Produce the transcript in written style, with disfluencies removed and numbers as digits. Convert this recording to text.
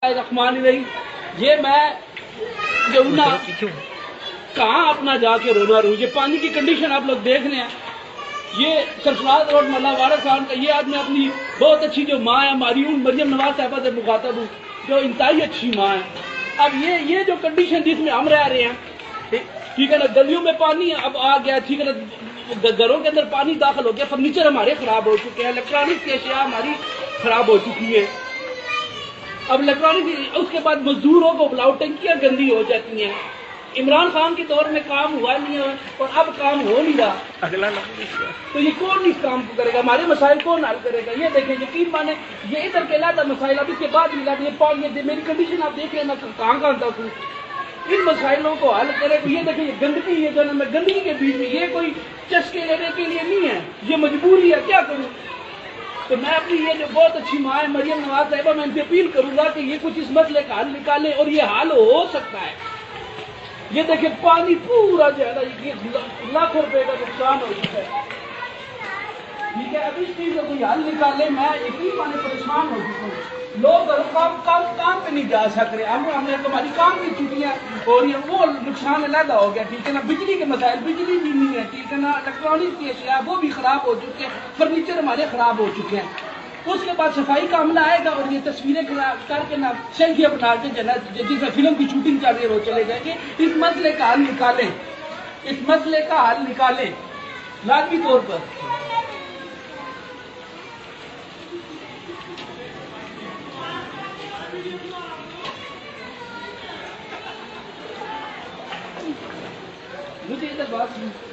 رحمان الرحیم، یہ میں جو نا کہاں اپنا جا کے رونا رو، یہ پانی کی کنڈیشن آپ لوگ دیکھ رہے ہیں۔ یہ سرفراز روڈ ملا وارث خان کا، یہ آدمی اپنی بہت اچھی جو ماں ہے ہماری، ان مریم نواز صاحبہ سے مخاطب ہوں، جو انتہائی اچھی ماں ہے۔ اب یہ جو کنڈیشن جس میں ہم رہ رہے ہیں، ٹھیک ہے نا، گلیوں میں پانی اب آ گیا، ٹھیک ہے نا، گھروں کے اندر پانی داخل ہو گیا، فرنیچر ہمارے خراب ہو چکے ہیں، الیکٹرانک کی اشیاء ہماری خراب ہو چکی ہے۔ اب الیکٹرانک، اس کے بعد مزدوروں کو بلاؤ، ٹنکیاں گندی ہو جاتی ہیں۔ عمران خان کے دور میں کام ہوا نہیں ہے اور اب کام ہو نہیں رہا، تو یہ کون اس کام کو کرے گا؟ ہمارے مسائل کون حل کرے گا؟ یہ دیکھیں، یقین مانے یہ ادھر کے علیحدہ مسائل، اب اس کے بعد یہ میری کنڈیشن آپ دیکھ رہے ہیں، میں کہاں تک ہوں، ان مسائلوں کو حل کرے گا۔ یہ دیکھیں، یہ گندگی، یہ جو ہے میں گندگی کے بیچ میں، یہ کوئی چسکے لینے کے لیے نہیں ہے، یہ مجبوری ہے، کیا کروں؟ تو میں اپنی یہ جو بہت اچھی ماں ہے مریم نواز صاحبہ، میں ان سے اپیل کروں گا کہ یہ کچھ اس مسئلے کا حل نکالیں، اور یہ حل ہو سکتا ہے۔ یہ دیکھیں، پانی پورا جو ہے نا، یہ لاکھوں روپے کا نقصان ہو چکا ہے، ٹھیک ہے۔ اب اس چیز کا کوئی حل نکالے، میں یقین مانے پریشان ہو چکا ہوں۔ لوگ کام پہ نہیں جا سک رہے، ہماری کام کی چھٹیاں ہو رہی ہیں، وہ نقصان علیحدہ ہو گیا، ٹھیک ہے نا۔ بجلی کے مسائل، بجلی بھی نہیں ہے، ٹھیک ہے نا، الیکٹرانک کی اشیاء وہ بھی خراب ہو چکے ہیں، فرنیچر ہمارے خراب ہو چکے ہیں۔ اس کے بعد صفائی کا عملہ آئے گا اور یہ تصویریں کر کے نا سیلفیاں بنا کے جو ہے نا، جس میں فلم کی شوٹنگ چل رہی ہے وہ چلے جائیں گے۔ اس مسئلے کا حل نکالیں، اس مسئلے کا حل نکالیں لازمی طور پر۔ مجھے ادھر بات